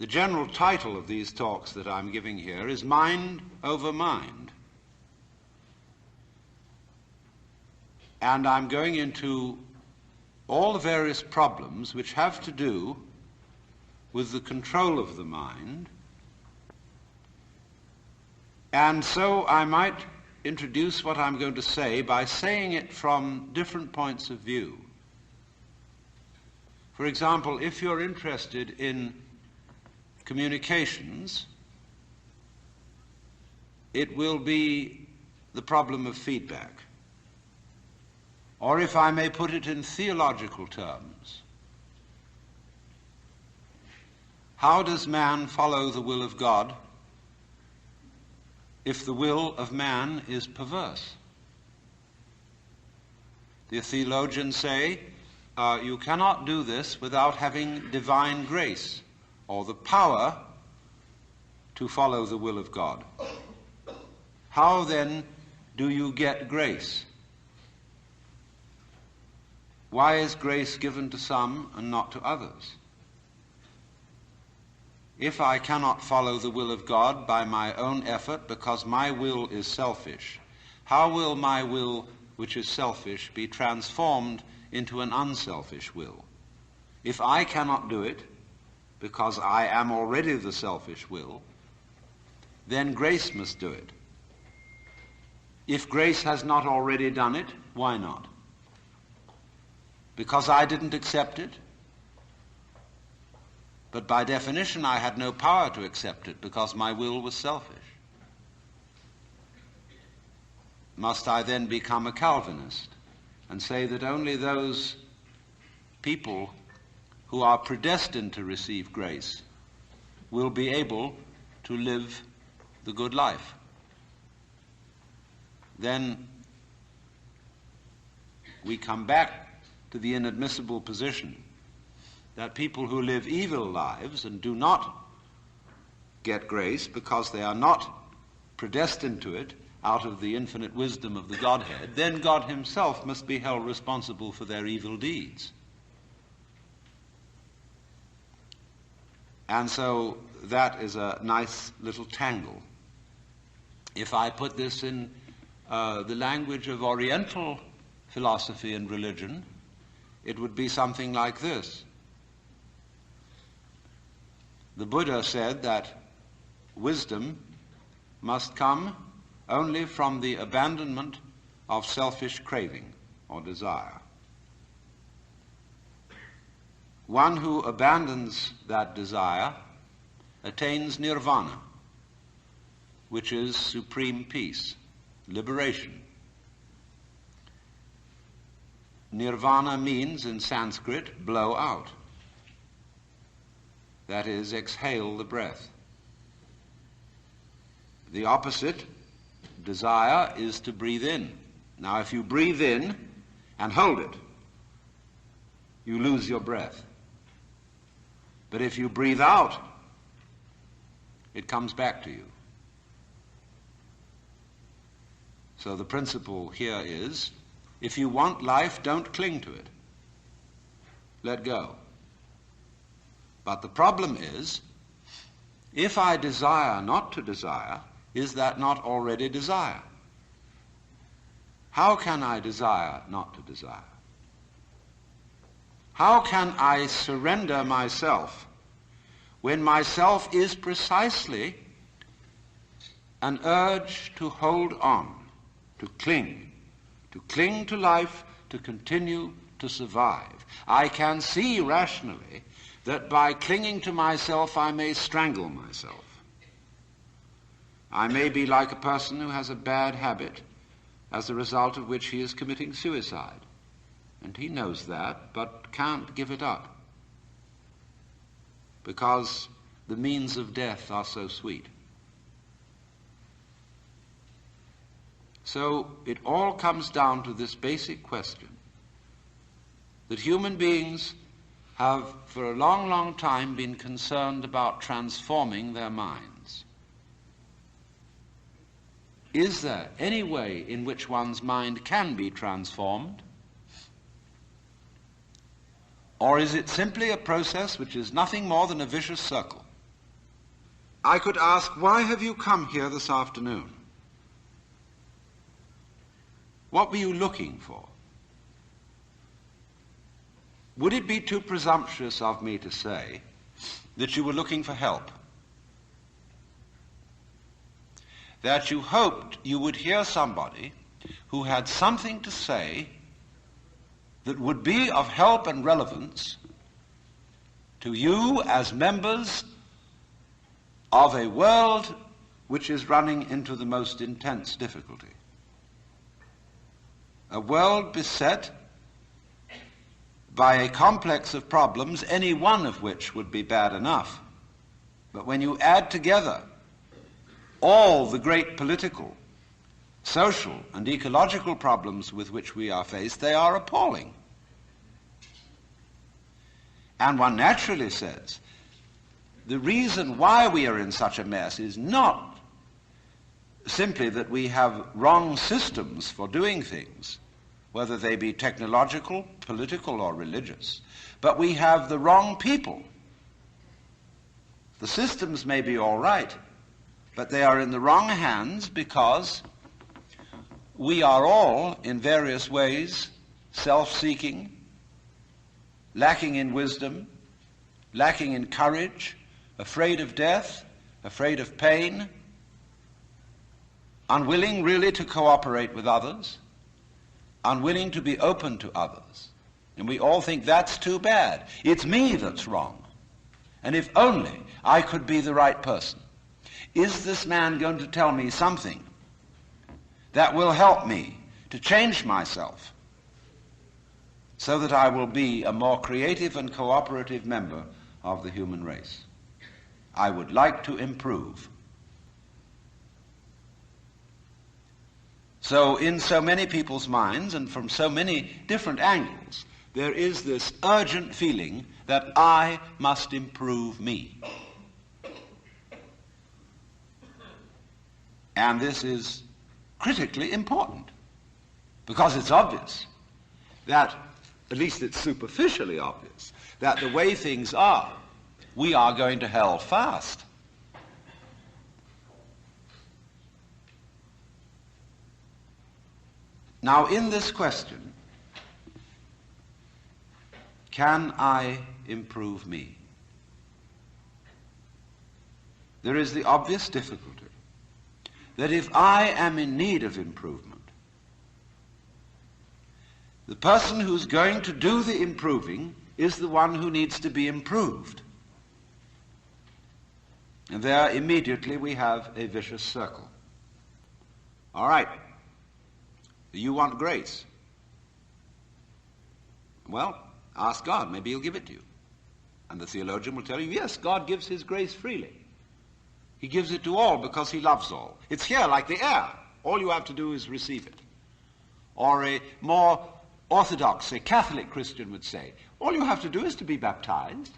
The general title of these talks that I'm giving here is Mind Over Mind. And I'm going into all the various problems which have to do with the control of the mind. And so I might introduce what I'm going to say by saying it from different points of view. For example, if you're interested in communications, it will be the problem of feedback. Or if I may put it in theological terms, how does man follow the will of God if the will of man is perverse? The theologians say you cannot do this without having divine grace or the power to follow the will of God. How then do you get grace? Why is grace given to some and not to others? If I cannot follow the will of God by my own effort because my will is selfish, how will my will, which is selfish, be transformed into an unselfish will? If I cannot do it because I am already the selfish will, then grace must do it. If grace has not already done it, why not? Because I didn't accept it? But by definition I had no power to accept it because my will was selfish. Must I then become a Calvinist and say that only those people who are predestined to receive grace will be able to live the good life? Then we come back to the inadmissible position that people who live evil lives and do not get grace because they are not predestined to it out of the infinite wisdom of the Godhead, then God himself must be held responsible for their evil deeds. And so that is a nice little tangle. If I put this in the language of Oriental philosophy and religion, it would be something like this. The Buddha said that wisdom must come only from the abandonment of selfish craving or desire. One who abandons that desire attains nirvana, which is supreme peace, liberation. Nirvana means in Sanskrit blow out. That is, exhale the breath. The opposite, desire, is to breathe in. Now, if you breathe in and hold it, you lose your breath. But if you breathe out, it comes back to you. So the principle here is, if you want life, don't cling to it. Let go. But the problem is, if I desire not to desire, is that not already desire? How can I desire not to desire? How can I surrender myself when myself is precisely an urge to hold on, to cling to life, to continue to survive? I can see rationally that by clinging to myself I may strangle myself. I may be like a person who has a bad habit, as a result of which he is committing suicide. And he knows that, but can't give it up, because the means of death are so sweet. So it all comes down to this basic question, that human beings have for a long, long time been concerned about transforming their minds. Is there any way in which one's mind can be transformed? Or is it simply a process which is nothing more than a vicious circle? I could ask, why have you come here this afternoon? What were you looking for? Would it be too presumptuous of me to say that you were looking for help? That you hoped you would hear somebody who had something to say that would be of help and relevance to you as members of a world which is running into the most intense difficulty. A world beset by a complex of problems, any one of which would be bad enough. But when you add together all the great political, social, and ecological problems with which we are faced, they are appalling. And one naturally says, the reason why we are in such a mess is not simply that we have wrong systems for doing things, whether they be technological, political, or religious, but we have the wrong people. The systems may be all right, but they are in the wrong hands because we are all, in various ways, self-seeking, lacking in wisdom, lacking in courage, afraid of death, afraid of pain, unwilling really to cooperate with others, unwilling to be open to others. And we all think that's too bad. It's me that's wrong. And if only I could be the right person. Is this man going to tell me something that will help me to change myself so that I will be a more creative and cooperative member of the human race? I would like to improve. So in so many people's minds and from so many different angles, there is this urgent feeling that I must improve me. And this is critically important because it's obvious that, at least it's superficially obvious, that the way things are, we are going to hell fast. Now, in this question, can I improve me? There is the obvious difficulty that if I am in need of improvement, the person who's going to do the improving is the one who needs to be improved. And there immediately we have a vicious circle. All right. You want grace? Well, ask God. Maybe he'll give it to you. And the theologian will tell you, yes, God gives his grace freely. He gives it to all because he loves all. It's here like the air. All you have to do is receive it. Or a more orthodox, a Catholic Christian would say, all you have to do is to be baptized,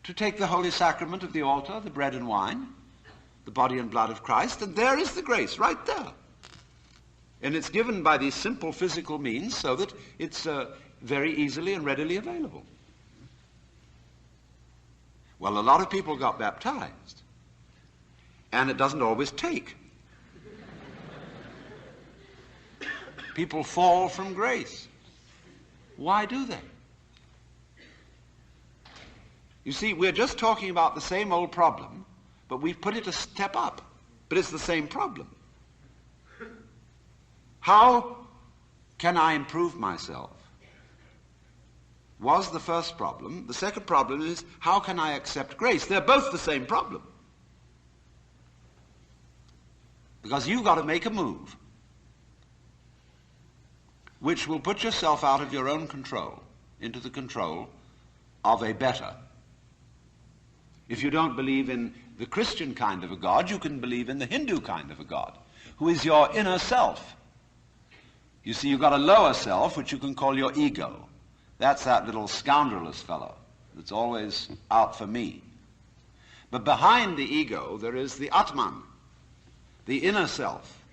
to take the holy sacrament of the altar, the bread and wine, the body and blood of Christ, and there is the grace right there. And it's given by these simple physical means so that it's very easily and readily available. Well, a lot of people got baptized, and it doesn't always take. People fall from grace. Why do they? You see, we're just talking about the same old problem, but we've put it a step up. But it's the same problem. How can I improve myself? Was the first problem. The second problem is, how can I accept grace? They're both the same problem. Because you've got to make a move which will put yourself out of your own control into the control of a better. If you don't believe in the Christian kind of a God, you can believe in the Hindu kind of a God, who is your inner self. You see, you've got a lower self, which you can call your ego. That's that little scoundrelous fellow that's always out for me. But behind the ego, there is the Atman, the inner self,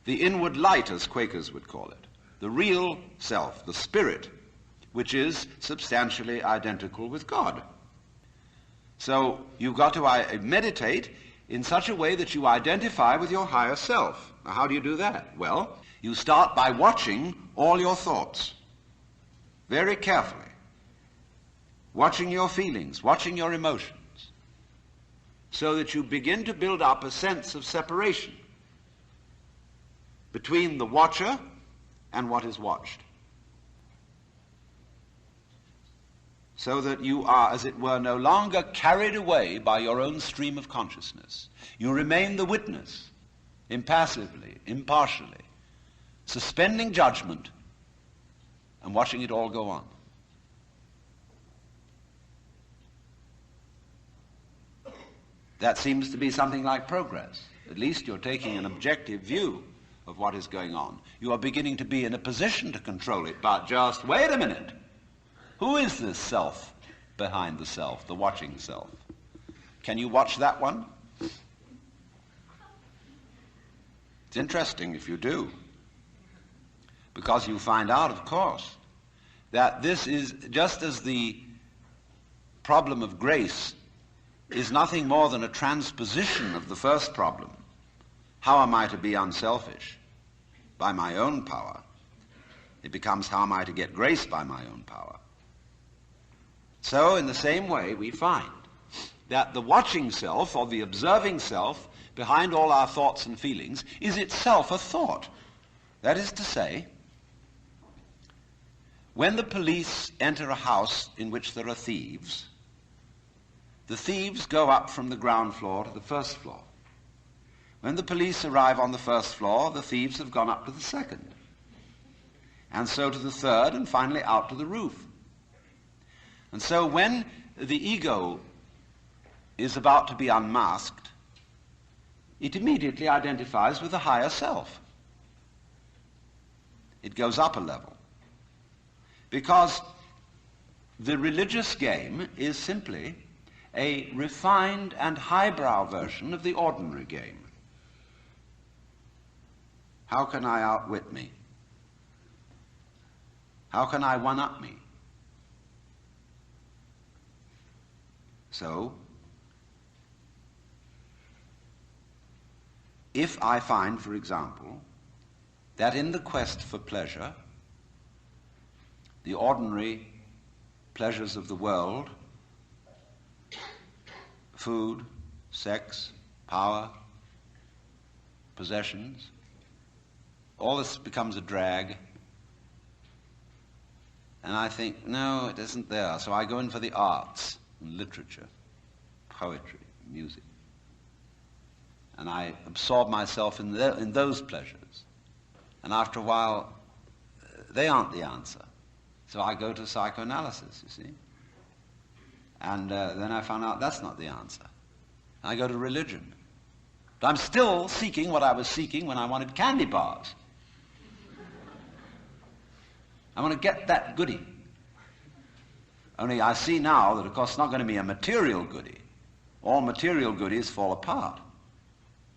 the inward light, as Quakers would call it, the real self, the spirit, which is substantially identical with God. So you've got to meditate in such a way that you identify with your higher self. Now, how do you do that? Well, you start by watching all your thoughts very carefully, watching your feelings, watching your emotions, so that you begin to build up a sense of separation between the watcher and what is watched, so that you are, as it were, no longer carried away by your own stream of consciousness. You remain the witness, impassively, impartially, suspending judgment and watching it all go on. That seems to be something like progress. At least you're taking an objective view of what is going on. You are beginning to be in a position to control it, but just wait a minute. Who is this self behind the self, the watching self? Can you watch that one? It's interesting if you do, because you find out, of course, that this is just as the problem of grace is nothing more than a transposition of the first problem. How am I to be unselfish? By my own power. It becomes, how am I to get grace by my own power? So, in the same way, we find that the watching self, or the observing self, behind all our thoughts and feelings, is itself a thought. That is to say, when the police enter a house in which there are thieves, the thieves go up from the ground floor to the first floor. When the police arrive on the first floor, the thieves have gone up to the second, and so to the third, and finally out to the roof. And so when the ego is about to be unmasked, it immediately identifies with the higher self. It goes up a level. Because the religious game is simply a refined and highbrow version of the ordinary game. How can I outwit me? How can I one-up me? So, if I find, for example, that in the quest for pleasure, the ordinary pleasures of the world, food, sex, power, possessions, all this becomes a drag, and I think, no, it isn't there. So I go in for the arts, and literature, poetry, music, and I absorb myself in those pleasures. And after a while, they aren't the answer. So I go to psychoanalysis, you see. And then I found out that's not the answer. I go to religion. But I'm still seeking what I was seeking when I wanted candy bars. I want to get that goodie. Only I see now that, of course, it's not going to be a material goodie. All material goodies fall apart.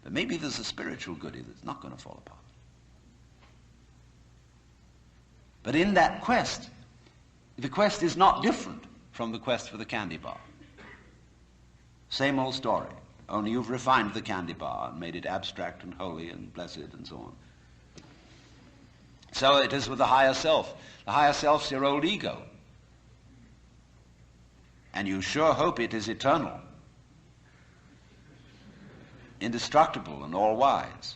But maybe there's a spiritual goodie that's not going to fall apart. But in that quest, the quest is not different from the quest for the candy bar. Same old story, only you've refined the candy bar and made it abstract and holy and blessed and so on. So it is with the higher self. The higher self's your old ego. And you sure hope it is eternal, indestructible and all-wise.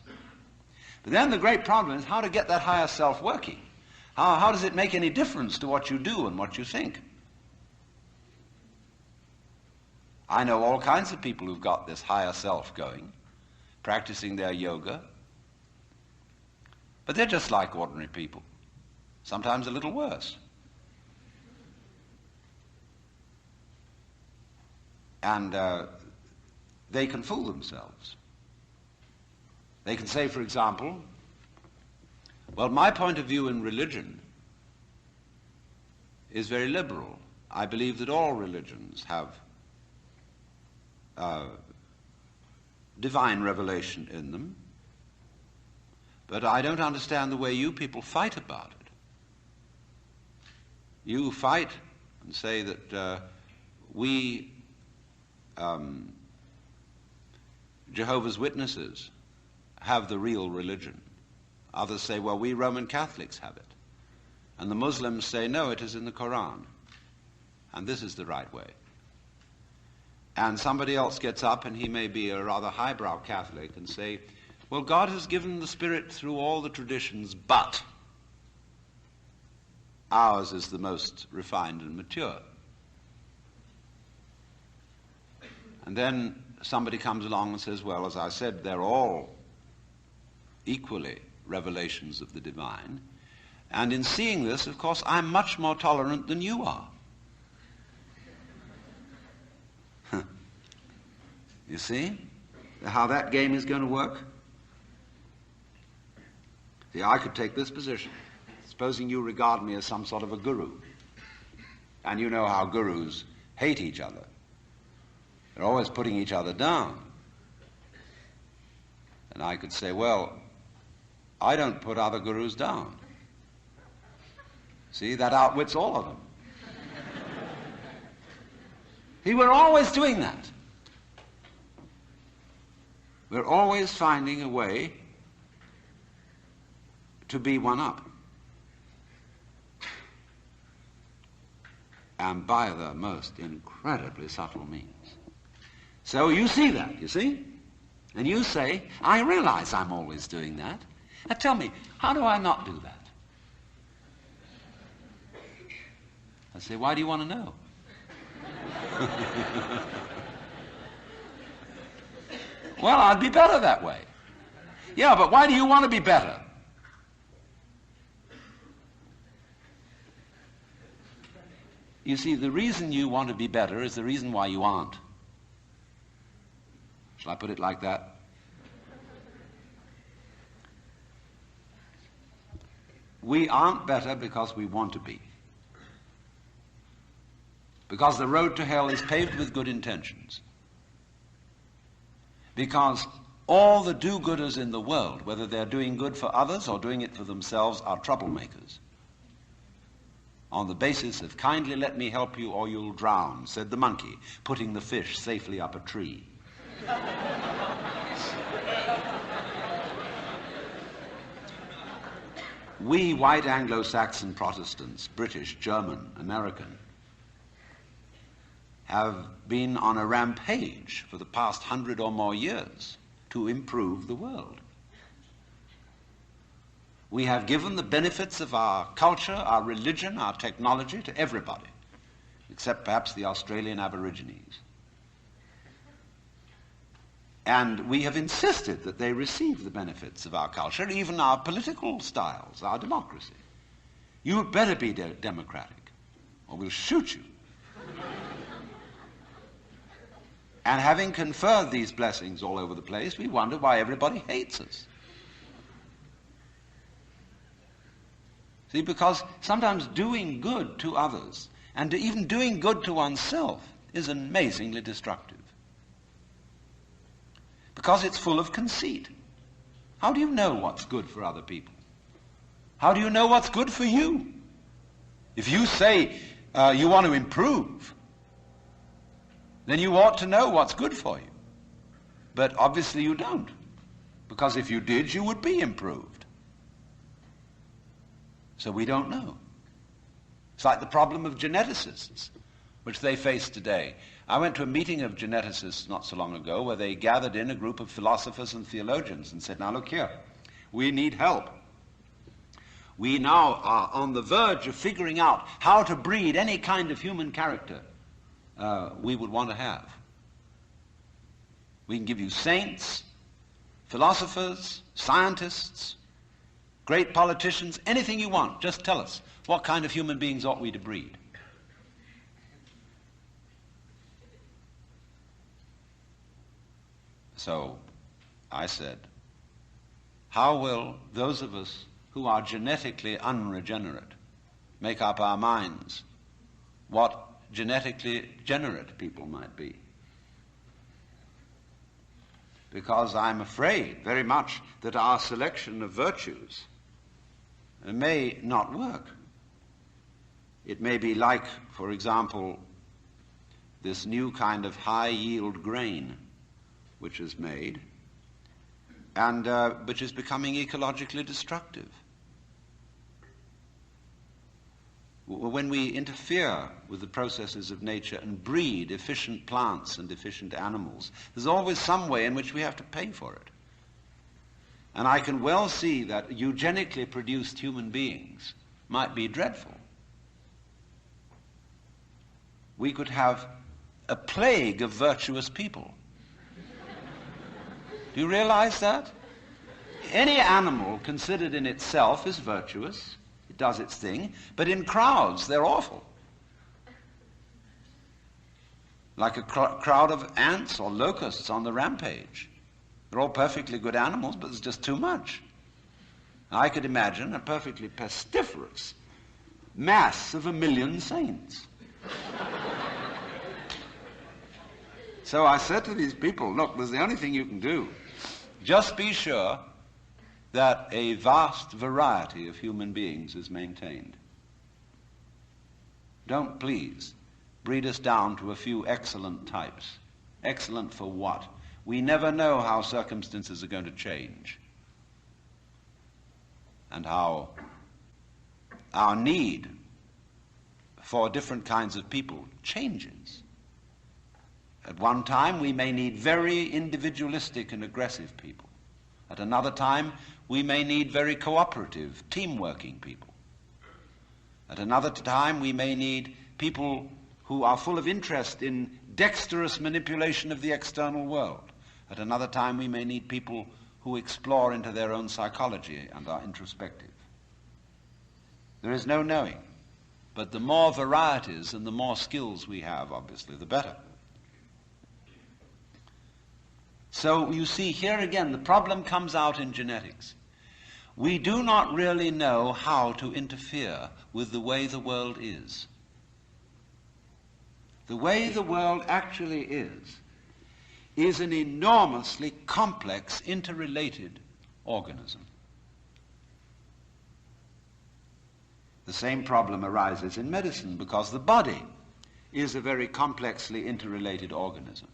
But then the great problem is how to get that higher self working. How does it make any difference to what you do and what you think? I know all kinds of people who've got this higher self going, practicing their yoga, but they're just like ordinary people, sometimes a little worse. And they can fool themselves. They can say, for example, well, my point of view in religion is very liberal. I believe that all religions have divine revelation in them, but I don't understand the way you people fight about it. You fight and say that we Jehovah's Witnesses have the real religion. Others say, well, we Roman Catholics have it. And the Muslims say, no, it is in the Quran. And this is the right way. And somebody else gets up, and he may be a rather highbrow Catholic, and say, well, God has given the Spirit through all the traditions, but ours is the most refined and mature. And then somebody comes along and says, well, as I said, they're all equally revelations of the divine. And in seeing this, of course, I'm much more tolerant than you are. You see how that game is going to work? See, I could take this position. Supposing you regard me as some sort of a guru, and you know how gurus hate each other. They're always putting each other down. And I could say, well, I don't put other gurus down. See, that outwits all of them. See, we're always doing that. We're always finding a way to be one up. And by the most incredibly subtle means. So you see that, you see? And you say, I realize I'm always doing that. Now tell me, how do I not do that? I say, why do you want to know? Well, I'd be better that way. Yeah, but why do you want to be better? You see, the reason you want to be better is the reason why you aren't. Shall I put it like that? We aren't better because we want to be. Because the road to hell is paved with good intentions. Because all the do-gooders in the world, whether they're doing good for others or doing it for themselves, are troublemakers. On the basis of, kindly let me help you or you'll drown, said the monkey, putting the fish safely up a tree. We white Anglo-Saxon Protestants, British, German, American, have been on a rampage for the past 100 or more years to improve the world. We have given the benefits of our culture, our religion, our technology to everybody, except perhaps the Australian Aborigines. And we have insisted that they receive the benefits of our culture, even our political styles, our democracy. You had better be democratic, or we'll shoot you. And having conferred these blessings all over the place, we wonder why everybody hates us. See, because sometimes doing good to others, and even doing good to oneself, is amazingly destructive. Because it's full of conceit. How do you know what's good for other people? How do you know what's good for you? If you say you want to improve, then you ought to know what's good for you. But obviously you don't. Because if you did, you would be improved. So we don't know. It's like the problem of geneticists, which they face today. I went to a meeting of geneticists not so long ago where they gathered in a group of philosophers and theologians and said, now look here, we need help. We now are on the verge of figuring out how to breed any kind of human character we would want to have. We can give you saints, philosophers, scientists, great politicians, anything you want. Just tell us, what kind of human beings ought we to breed? So I said, how will those of us who are genetically unregenerate make up our minds what genetically generate people might be? Because I'm afraid very much that our selection of virtues may not work. It may be like, for example, this new kind of high-yield grain which is made, and which is becoming ecologically destructive. When we interfere with the processes of nature and breed efficient plants and efficient animals, there's always some way in which we have to pay for it. And I can well see that eugenically produced human beings might be dreadful. We could have a plague of virtuous people. Do you realize that? Any animal considered in itself is virtuous. It does its thing, but in crowds they're awful. Like a crowd of ants or locusts on the rampage. They're all perfectly good animals, but there's just too much. I could imagine a perfectly pestiferous mass of 1 million saints. So I said to these people, look, there's the only thing you can do. Just be sure that a vast variety of human beings is maintained. Don't, please, breed us down to a few excellent types. Excellent for what? We never know how circumstances are going to change and how our need for different kinds of people changes. At one time, we may need very individualistic and aggressive people. At another time, we may need very cooperative, team-working people. At another time, we may need people who are full of interest in dexterous manipulation of the external world. At another time, we may need people who explore into their own psychology and are introspective. There is no knowing, but the more varieties and the more skills we have, obviously, the better. So you see, here again, the problem comes out in genetics. We do not really know how to interfere with the way the world is. The way the world actually is an enormously complex, interrelated organism. The same problem arises in medicine because the body is a very complexly interrelated organism.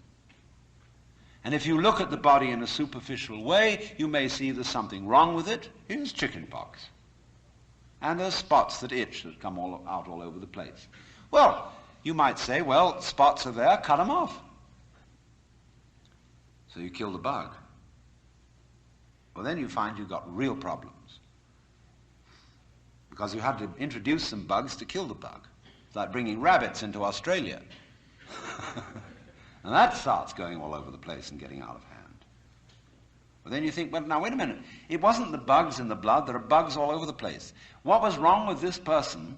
And if you look at the body in a superficial way, you may see there's something wrong with it. Here's chickenpox. And there's spots that itch that come out all over the place. Well, you might say, well, spots are there, cut them off. So you kill the bug. Well, then you find you've got real problems. Because you had to introduce some bugs to kill the bug. It's like bringing rabbits into Australia. And that starts going all over the place and getting out of hand. But then you think, well, now wait a minute. It wasn't the bugs in the blood. There are bugs all over the place. What was wrong with this person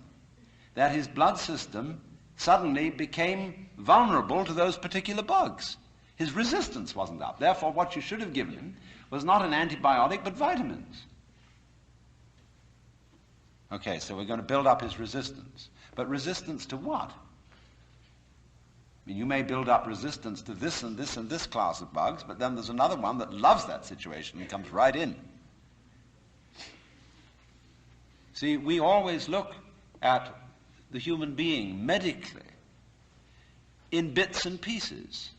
that his blood system suddenly became vulnerable to those particular bugs? His resistance wasn't up. Therefore, what you should have given him was not an antibiotic, but vitamins. Okay, so we're going to build up his resistance. But resistance to what? I mean, you may build up resistance to this and this and this class of bugs, but then there's another one that loves that situation and comes right in. See, we always look at the human being medically in bits and pieces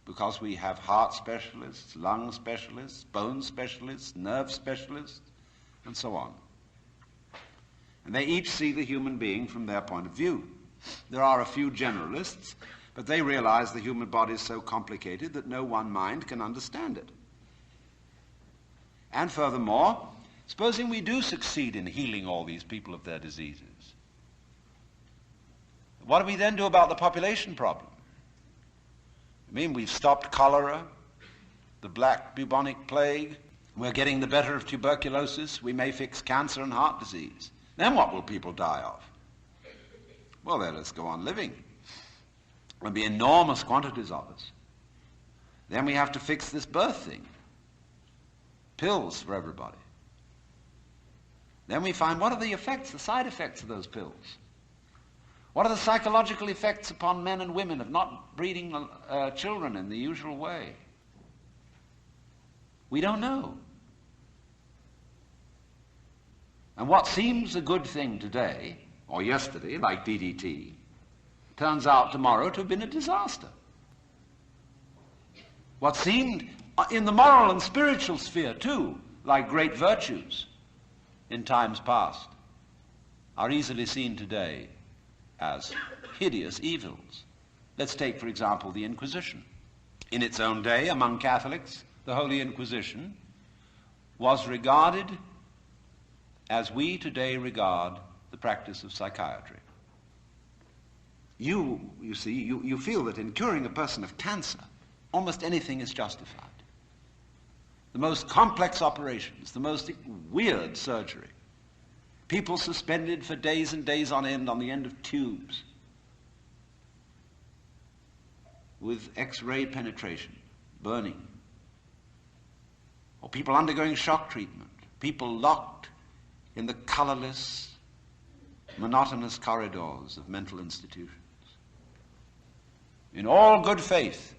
because we have heart specialists, lung specialists, bone specialists, nerve specialists, and so on. And they each see the human being from their point of view. There are a few generalists, but they realize the human body is so complicated that no one mind can understand it. And furthermore, supposing we do succeed in healing all these people of their diseases, what do we then do about the population problem? I mean, we've stopped cholera, the black bubonic plague, we're getting the better of tuberculosis, we may fix cancer and heart disease. Then what will people die of? Well, then let's go on living. There'll be enormous quantities of us. Then we have to fix this birth thing. Pills for everybody. Then we find what are the effects, the side effects of those pills? What are the psychological effects upon men and women of not breeding children in the usual way? We don't know. And what seems a good thing today, or yesterday, like DDT, turns out tomorrow to have been a disaster. What seemed, in the moral and spiritual sphere too, like great virtues in times past, are easily seen today as hideous evils. Let's take, for example, the Inquisition. In its own day, among Catholics, the Holy Inquisition was regarded as we today regard the practice of psychiatry. You see, you feel that in curing a person of cancer, almost anything is justified. The most complex operations, the most weird surgery, people suspended for days and days on the end of tubes with X-ray penetration, burning, or people undergoing shock treatment, people locked in the colorless, monotonous corridors of mental institutions. In all good faith,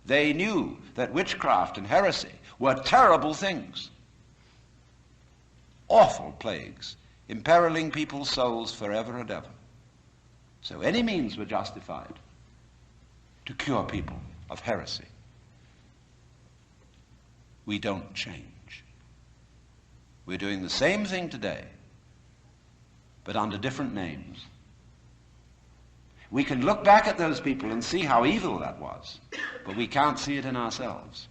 they knew that witchcraft and heresy were terrible things, awful plagues, imperiling people's souls forever and ever. So any means were justified to cure people of heresy. We don't change. We're doing the same thing today, but under different names. We can look back at those people and see how evil that was, but we can't see it in ourselves.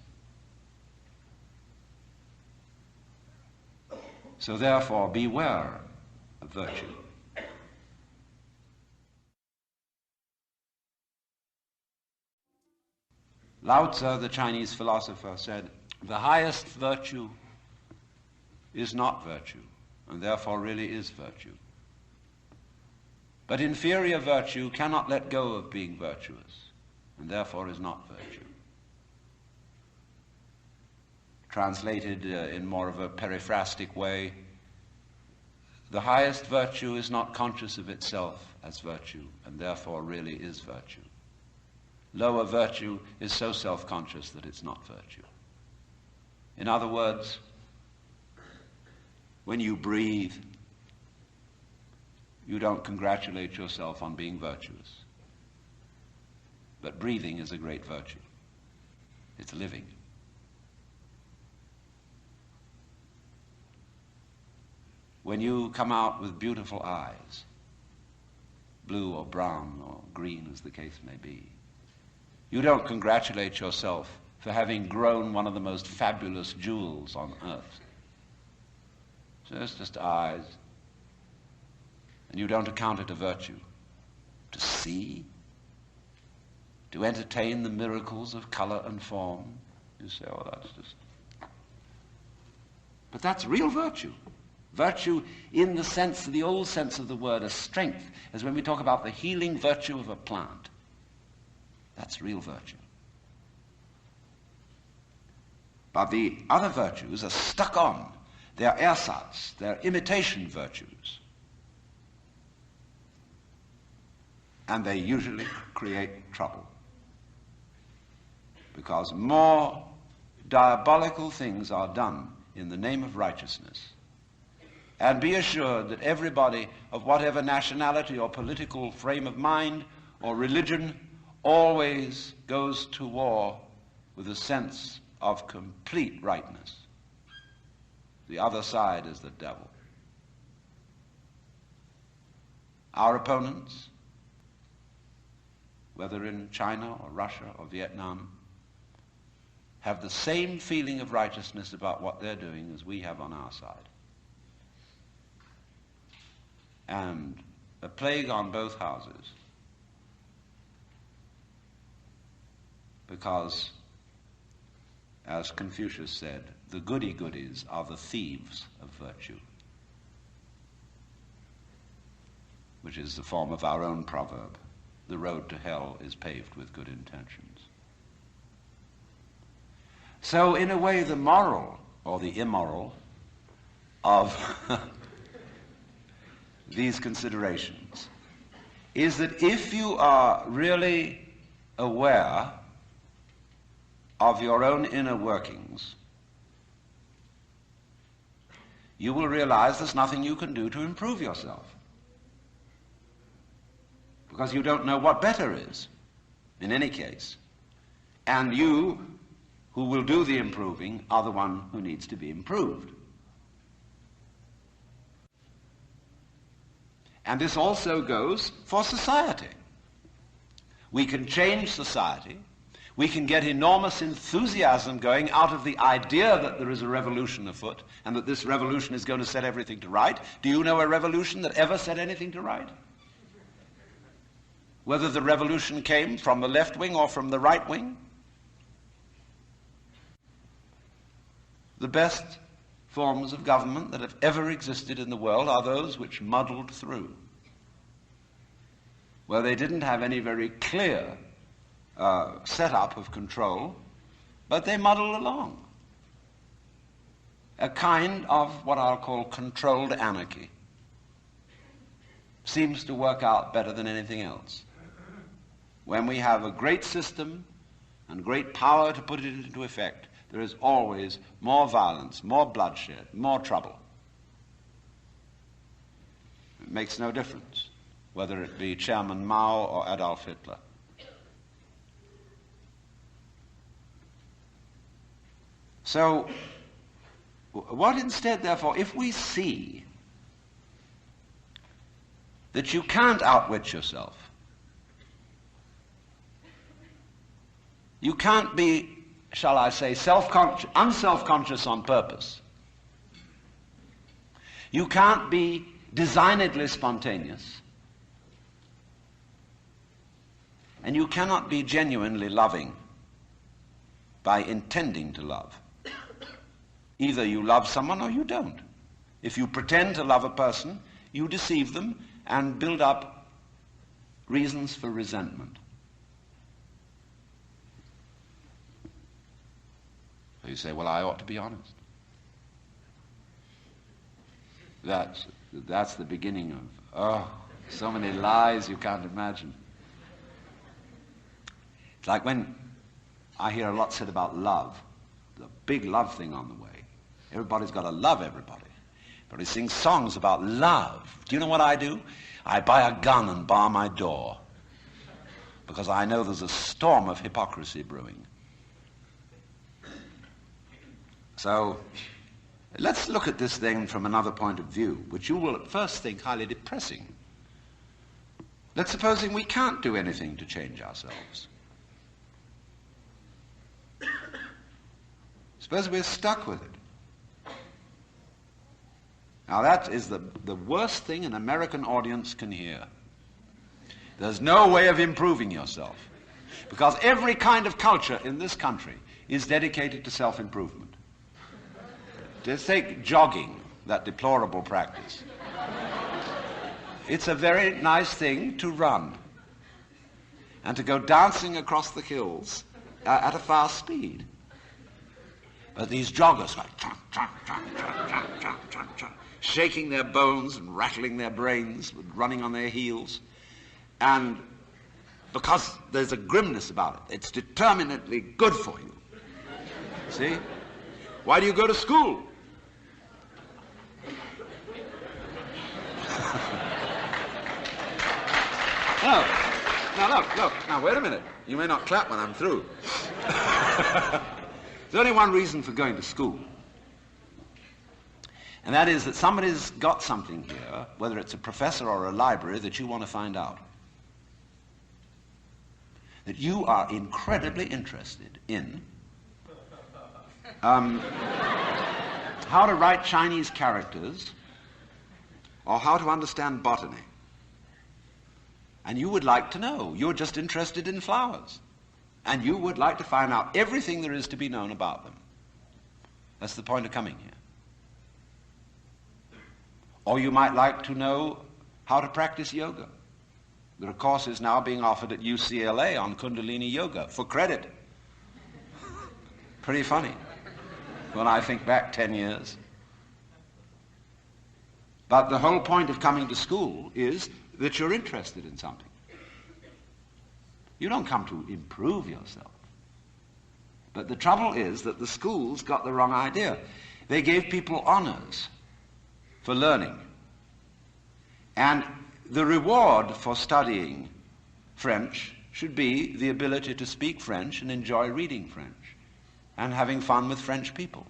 So therefore, beware of virtue. Lao Tzu, the Chinese philosopher, said, "The highest virtue is not virtue, and therefore really is virtue. But inferior virtue cannot let go of being virtuous, and therefore is not virtue." Translated in more of a periphrastic way, the highest virtue is not conscious of itself as virtue, and therefore really is virtue. Lower virtue is so self-conscious that it's not virtue. In other words, when you breathe, you don't congratulate yourself on being virtuous. But breathing is a great virtue. It's living. When you come out with beautiful eyes, blue or brown or green as the case may be, you don't congratulate yourself for having grown one of the most fabulous jewels on earth. So it's just eyes. And you don't account it a virtue. To see, to entertain the miracles of color and form, you say, oh, that's just... But that's real virtue. Virtue in the sense, the old sense of the word, as strength, as when we talk about the healing virtue of a plant. That's real virtue. But the other virtues are stuck on. They're ersatz, they're imitation virtues. And they usually create trouble. Because more diabolical things are done in the name of righteousness. And be assured that everybody of whatever nationality or political frame of mind or religion always goes to war with a sense of complete rightness. The other side is the devil. Our opponents, whether in China or Russia or Vietnam, have the same feeling of righteousness about what they're doing as we have on our side. And a plague on both houses. Because, as Confucius said, the goody-goodies are the thieves of virtue, which is the form of our own proverb. The road to hell is paved with good intentions. So, in a way, the moral, or the immoral, of these considerations is that if you are really aware of your own inner workings, you will realize there's nothing you can do to improve yourself. because you don't know what better is, in any case. And you, who will do the improving, are the one who needs to be improved. And this also goes for society. We can change society. We can get enormous enthusiasm going out of the idea that there is a revolution afoot and that this revolution is going to set everything to right. Do you know a revolution that ever set anything to right? Whether the revolution came from the left wing or from the right wing? The best forms of government that have ever existed in the world are those which muddled through, where they didn't have any very clear setup of control, but they muddled along. A kind of what I'll call controlled anarchy seems to work out better than anything else. When we have a great system and great power to put it into effect, there is always more violence, more bloodshed, more trouble. It makes no difference whether it be Chairman Mao or Adolf Hitler. So, what instead, therefore, if we see that you can't outwit yourself, you can't be, shall I say, unself-conscious on purpose. You can't be designedly spontaneous. And you cannot be genuinely loving by intending to love. Either you love someone or you don't. If you pretend to love a person, you deceive them and build up reasons for resentment. So you say, well, I ought to be honest. That's the beginning of, so many lies you can't imagine. It's like when I hear a lot said about love, the big love thing on the way. Everybody's got to love everybody. Everybody sings songs about love. Do you know what I do? I buy a gun and bar my door, because I know there's a storm of hypocrisy brewing. So let's look at this thing from another point of view, which you will at first think highly depressing. Let's supposing we can't do anything to change ourselves. Suppose we're stuck with it. Now that is the worst thing an American audience can hear. There's no way of improving yourself, because every kind of culture in this country is dedicated to self-improvement. Just take jogging, that deplorable practice. It's a very nice thing to run and to go dancing across the hills at a fast speed. But these joggers like shaking their bones and rattling their brains, running on their heels, and because there's a grimness about it, it's determinately good for you. See? Why do you go to school? No. Now look. Now wait a minute. You may not clap when I'm through. There's only one reason for going to school. And that is that somebody's got something here, whether it's a professor or a library, that you want to find out. That you are incredibly interested in how to write Chinese characters or how to understand botany. And you would like to know. You're just interested in flowers. And you would like to find out everything there is to be known about them. That's the point of coming here. Or you might like to know how to practice yoga. There are courses now being offered at UCLA on Kundalini Yoga for credit. Pretty funny when I think back 10 years. But the whole point of coming to school is that you're interested in something. You don't come to improve yourself. But the trouble is that the schools got the wrong idea. They gave people honors for learning. And the reward for studying French should be the ability to speak French and enjoy reading French and having fun with French people.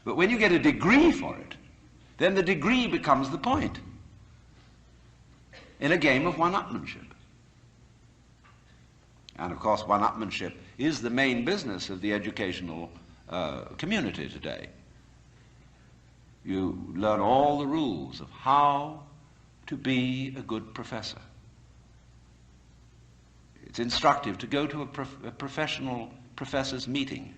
But when you get a degree for it, then the degree becomes the point in a game of one-upmanship. And of course, one-upmanship is the main business of the educational community today. You learn all the rules of how to be a good professor. It's instructive to go to a professional professor's meeting.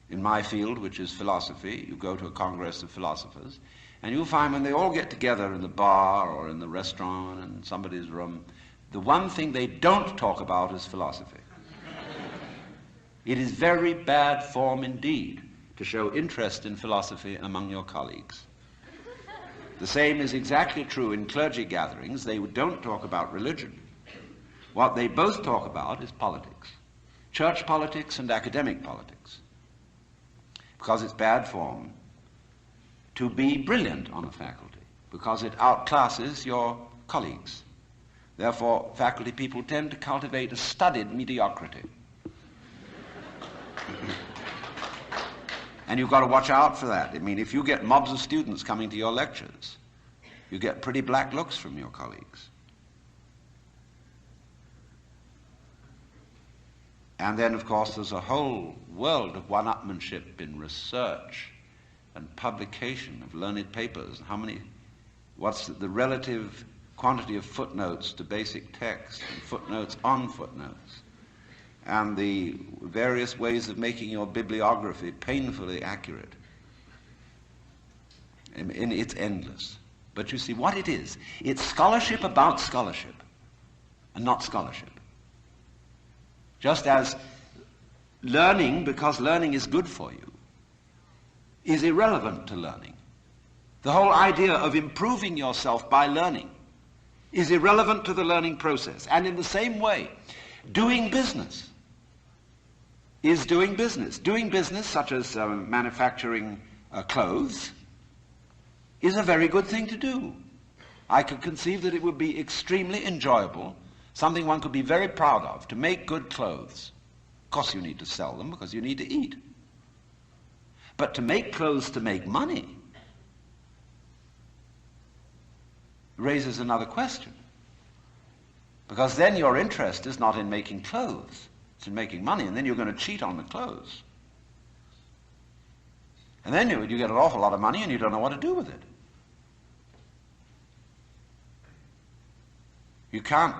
In my field, which is philosophy, you go to a congress of philosophers, and you'll find when they all get together in the bar or in the restaurant in somebody's room, the one thing they don't talk about is philosophy. It is very bad form indeed to show interest in philosophy among your colleagues. The same is exactly true in clergy gatherings. They don't talk about religion. What they both talk about is politics, church politics and academic politics, because it's bad form to be brilliant on a faculty, because it outclasses your colleagues. Therefore, faculty people tend to cultivate a studied mediocrity. And you've got to watch out for that. I mean, if you get mobs of students coming to your lectures, you get pretty black looks from your colleagues. And then, of course, there's a whole world of one-upmanship in research and publication of learned papers. What's the relative quantity of footnotes to basic text, and footnotes on footnotes, and the various ways of making your bibliography painfully accurate. And it's endless. But you see what it is. It's scholarship about scholarship, and not scholarship. Just as learning, because learning is good for you, is irrelevant to learning. The whole idea of improving yourself by learning is irrelevant to the learning process. And in the same way, doing business is doing business. Doing business, such as manufacturing clothes, is a very good thing to do. I could conceive that it would be extremely enjoyable, something one could be very proud of, to make good clothes. Of course you need to sell them because you need to eat. But to make clothes to make money raises another question. Because then your interest is not in making clothes, it's in making money, and then you're going to cheat on the clothes. And then you get an awful lot of money and you don't know what to do with it. You can't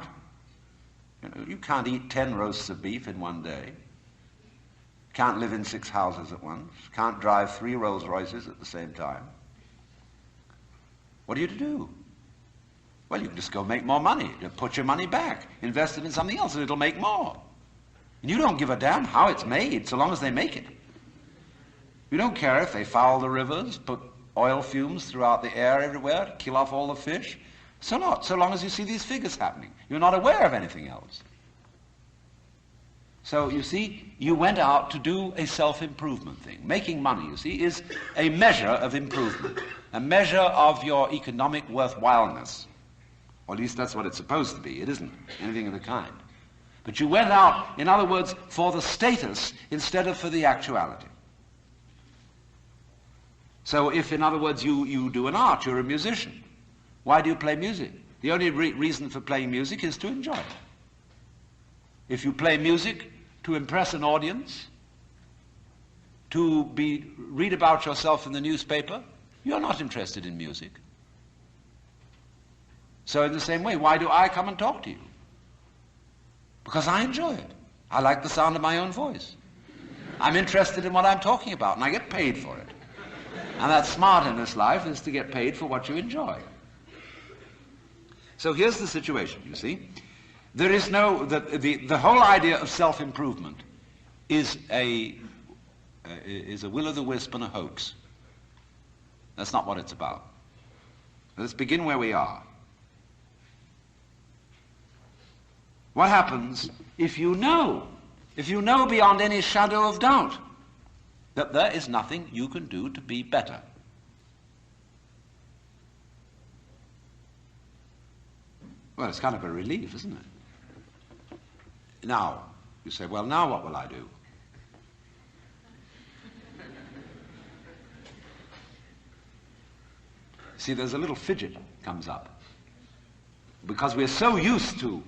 eat 10 roasts of beef in one day. Can't live in 6 houses at once. Can't drive 3 Rolls Royces at the same time. What are you to do? Well, you can just go make more money. You put your money back. Invest it in something else and it'll make more. And you don't give a damn how it's made so long as they make it. You don't care if they foul the rivers, put oil fumes throughout the air everywhere, kill off all the fish. So long as you see these figures happening. You're not aware of anything else. So, you see, you went out to do a self-improvement thing. Making money, you see, is a measure of improvement, a measure of your economic worthwhileness. Or at least that's what it's supposed to be. It isn't anything of the kind. But you went out, in other words, for the status instead of for the actuality. So if, in other words, you do an art, you're a musician, why do you play music? The only reason for playing music is to enjoy it. If you play music to impress an audience, to read about yourself in the newspaper, you're not interested in music. So in the same way, why do I come and talk to you? Because I enjoy it. I like the sound of my own voice. I'm interested in what I'm talking about, and I get paid for it. And that's smart in this life, is to get paid for what you enjoy. So here's the situation, you see. There is the whole idea of self-improvement is a will-o'-the-wisp and a hoax. That's not what it's about. Let's begin where we are. What happens if you know beyond any shadow of doubt that there is nothing you can do to be better? Well, it's kind of a relief, isn't it? Now, you say, well, now what will I do? See, there's a little fidget comes up. Because we're so used to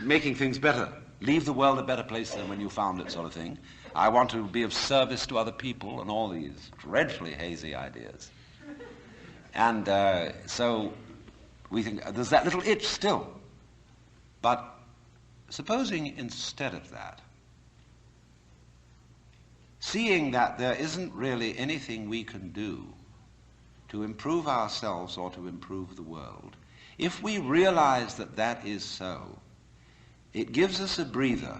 making things better, leave the world a better place than when you found it, sort of thing. I want to be of service to other people, and all these dreadfully hazy ideas. And so we think there's that little itch still. But supposing instead of that, seeing that there isn't really anything we can do to improve ourselves or to improve the world, if we realize that that is so, it gives us a breather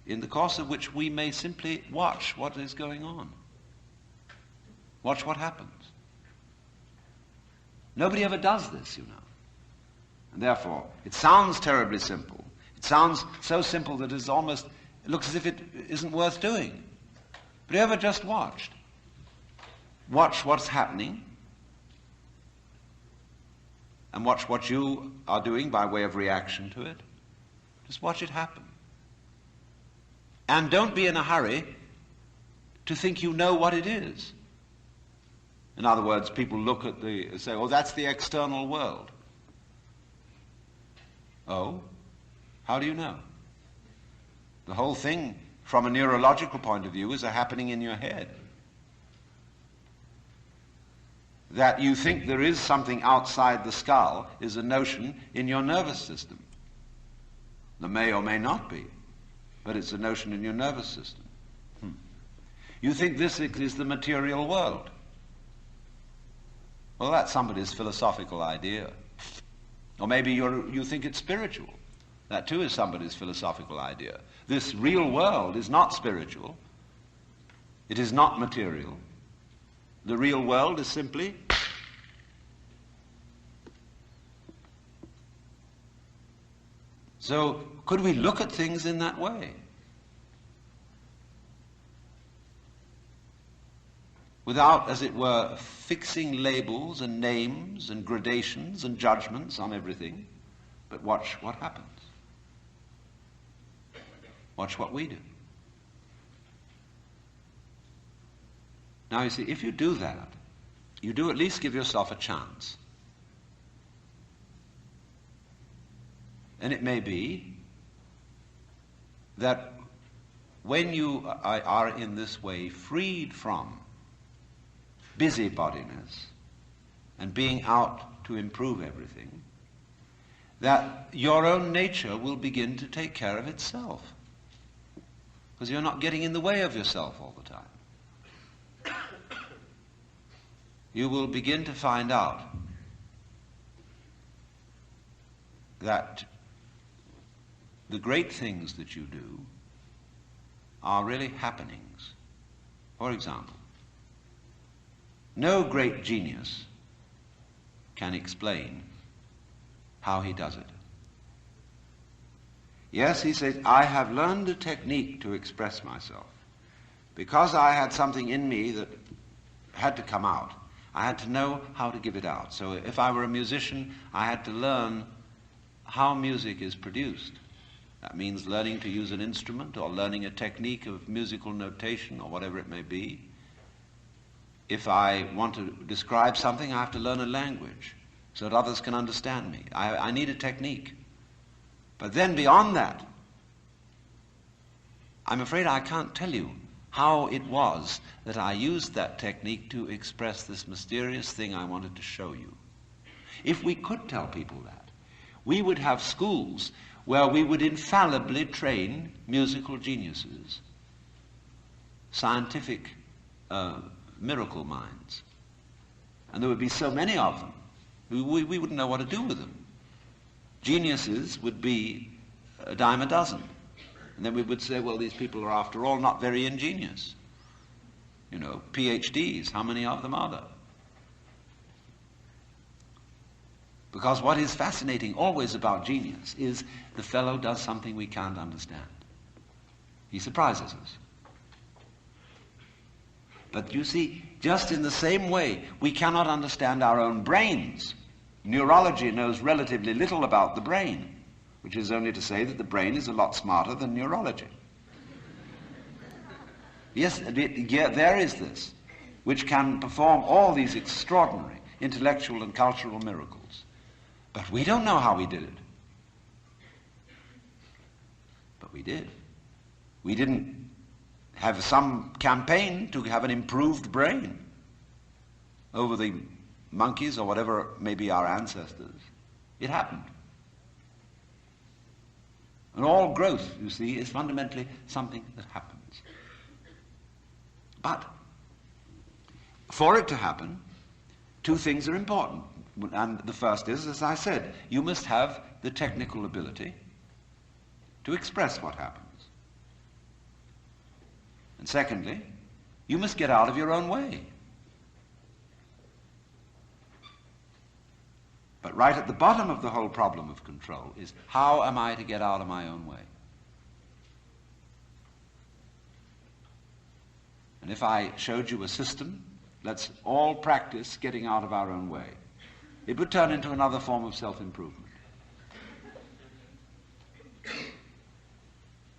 in the course of which we may simply watch what is going on. Watch what happens. Nobody ever does this, you know. And therefore, it sounds terribly simple. It sounds so simple that it looks as if it isn't worth doing. But you ever just watched? Watch what's happening, and watch what you are doing by way of reaction to it. Just watch it happen. And don't be in a hurry to think you know what it is. In other words, people look at say, oh, that's the external world. Oh, how do you know? The whole thing, from a neurological point of view, is a happening in your head. That you think there is something outside the skull is a notion in your nervous system. There may or may not be, but it's a notion in your nervous system. You think this is the material world. Well, that's somebody's philosophical idea. Or maybe you think it's spiritual. That too is somebody's philosophical idea. This real world is not spiritual. It is not material. The real world is simply so could we look at things in that way? Without, as it were, fixing labels and names and gradations and judgments on everything, but watch what happens. Watch what we do. Now, you see, if you do that, you do at least give yourself a chance. And it may be that when you are in this way freed from busybodiness and being out to improve everything, that your own nature will begin to take care of itself. Because you're not getting in the way of yourself all the time. You will begin to find out that the great things that you do are really happenings. For example, no great genius can explain how he does it. Yes, he says, I have learned a technique to express myself. Because I had something in me that had to come out, I had to know how to give it out. So if I were a musician, I had to learn how music is produced. That means learning to use an instrument or learning a technique of musical notation or whatever it may be. If I want to describe something, I have to learn a language so that others can understand me. I need a technique. But then beyond that, I'm afraid I can't tell you how it was that I used that technique to express this mysterious thing I wanted to show you. If we could tell people that, we would have schools where we would infallibly train musical geniuses, scientific miracle minds. And there would be so many of them, we wouldn't know what to do with them. Geniuses would be a dime a dozen. And then we would say, well, these people are after all not very ingenious. You know, PhDs, how many of them are there? Because what is fascinating always about genius is the fellow does something we can't understand. He surprises us. But you see, just in the same way, we cannot understand our own brains. Neurology knows relatively little about the brain, which is only to say that the brain is a lot smarter than neurology. Yes, there is this, which can perform all these extraordinary intellectual and cultural miracles. But we don't know how we did it. But we did. We didn't have some campaign to have an improved brain over the monkeys or whatever may be our ancestors. It happened. And all growth, you see, is fundamentally something that happens. But for it to happen, two things are important. And the first is, as I said, you must have the technical ability to express what happens. And secondly, you must get out of your own way. But right at the bottom of the whole problem of control is, how am I to get out of my own way? And if I showed you a system, let's all practice getting out of our own way, it would turn into another form of self-improvement.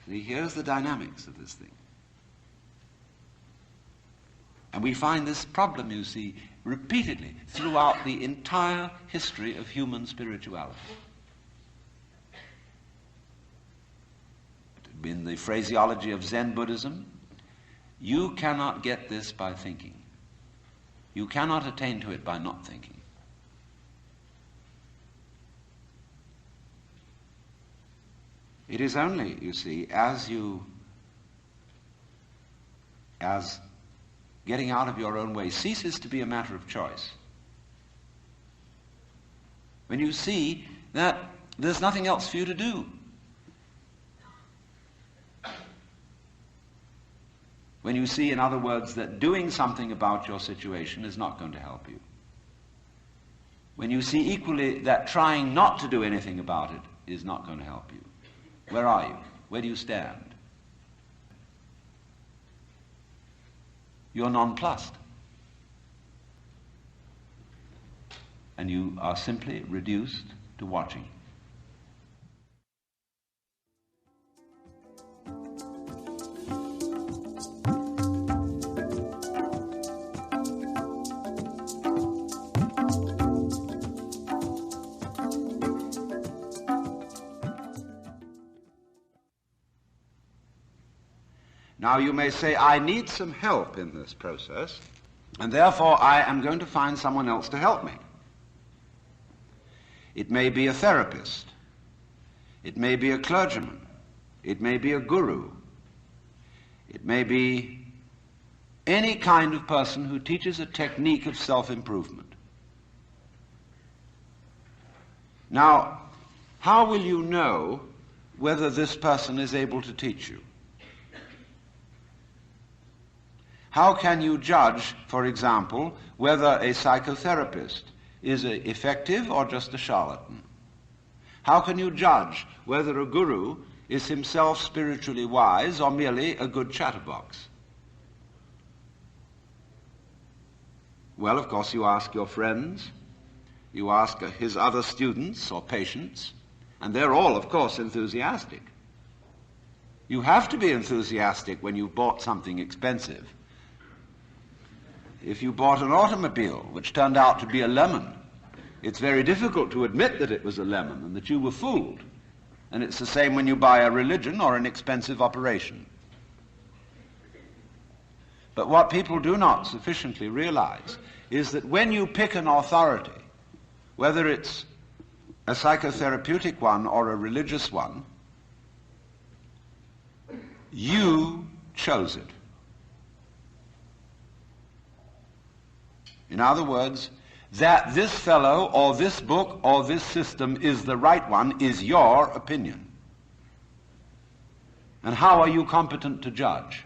See, here's the dynamics of this thing. And we find this problem, you see, repeatedly throughout the entire history of human spirituality. In the phraseology of Zen Buddhism, you cannot get this by thinking. You cannot attain to it by not thinking. It is only, you see, as getting out of your own way ceases to be a matter of choice, when you see that there's nothing else for you to do. When you see, in other words, that doing something about your situation is not going to help you. When you see equally that trying not to do anything about it is not going to help you. Where are you? Where do you stand? You're nonplussed. And you are simply reduced to watching. Now you may say, I need some help in this process, and therefore I am going to find someone else to help me. It may be a therapist. It may be a clergyman. It may be a guru. It may be any kind of person who teaches a technique of self-improvement. Now, how will you know whether this person is able to teach you? How can you judge, for example, whether a psychotherapist is effective or just a charlatan? How can you judge whether a guru is himself spiritually wise or merely a good chatterbox? Well, of course, you ask your friends, you ask his other students or patients, and they're all, of course, enthusiastic. You have to be enthusiastic when you've bought something expensive. If you bought an automobile which turned out to be a lemon, it's very difficult to admit that it was a lemon and that you were fooled. And it's the same when you buy a religion or an expensive operation. But what people do not sufficiently realize is that when you pick an authority, whether it's a psychotherapeutic one or a religious one, you chose it. In other words, that this fellow or this book or this system is the right one is your opinion. And how are you competent to judge?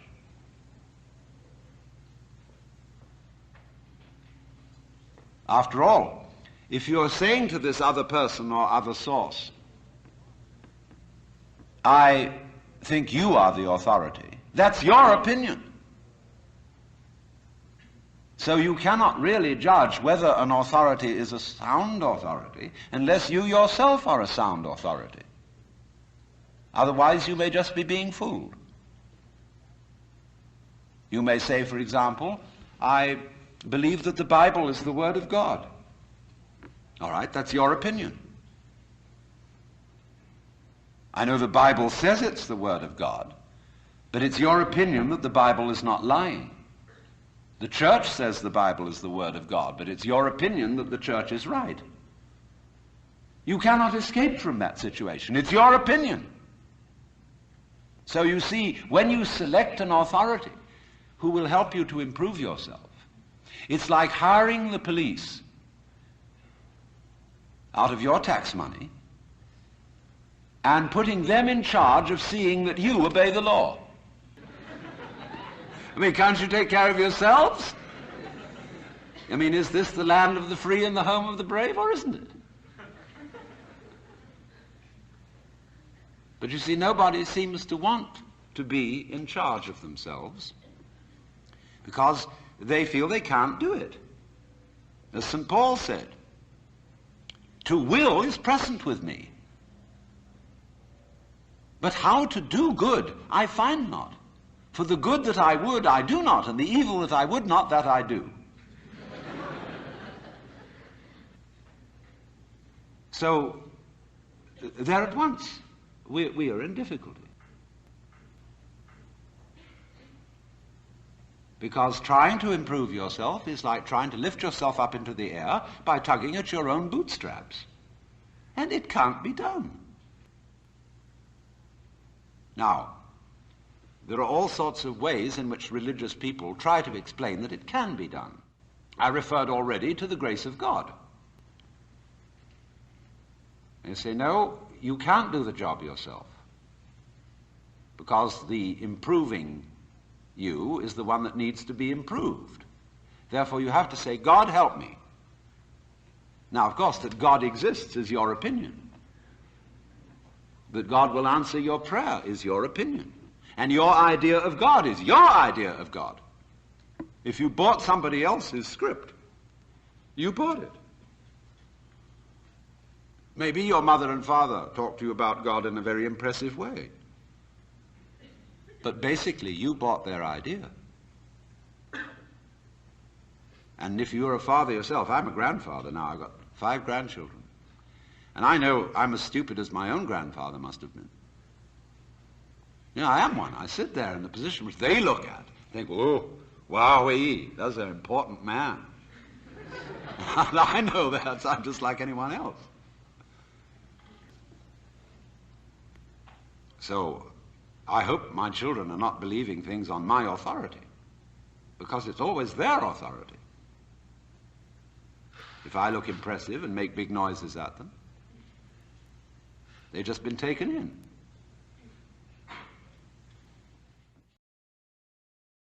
After all, if you're saying to this other person or other source, I think you are the authority, that's your opinion. So you cannot really judge whether an authority is a sound authority unless you yourself are a sound authority. Otherwise you may just be being fooled. You may say, for example, I believe that the Bible is the Word of God. All right, that's your opinion. I know the Bible says it's the Word of God, but it's your opinion that the Bible is not lying. The church says the Bible is the Word of God, but it's your opinion that the church is right. You cannot escape from that situation. It's your opinion. So you see, when you select an authority who will help you to improve yourself, it's like hiring the police out of your tax money and putting them in charge of seeing that you obey the law. I mean, can't you take care of yourselves? I mean, is this the land of the free and the home of the brave, or isn't it? But you see, nobody seems to want to be in charge of themselves because they feel they can't do it. As St. Paul said, to will is present with me, but how to do good I find not. For the good that I would, I do not, and the evil that I would not, that I do. So, there at once, we are in difficulty. Because trying to improve yourself is like trying to lift yourself up into the air by tugging at your own bootstraps. And it can't be done. Now, there are all sorts of ways in which religious people try to explain that it can be done. I referred already to the grace of God. They say, no, you can't do the job yourself, because the improving you is the one that needs to be improved. Therefore, you have to say, God, help me. Now, of course, that God exists is your opinion. That God will answer your prayer is your opinion. And your idea of God is your idea of God. If you bought somebody else's script, you bought it. Maybe your mother and father talked to you about God in a very impressive way. But basically, you bought their idea. And if you're a father yourself, I'm a grandfather now. I've got 5 grandchildren. And I know I'm as stupid as my own grandfather must have been. You know, I am one. I sit there in the position which they look at. Think, oh, wowee, that's an important man. I know that. I'm just like anyone else. So, I hope my children are not believing things on my authority, because it's always their authority. If I look impressive and make big noises at them, they've just been taken in.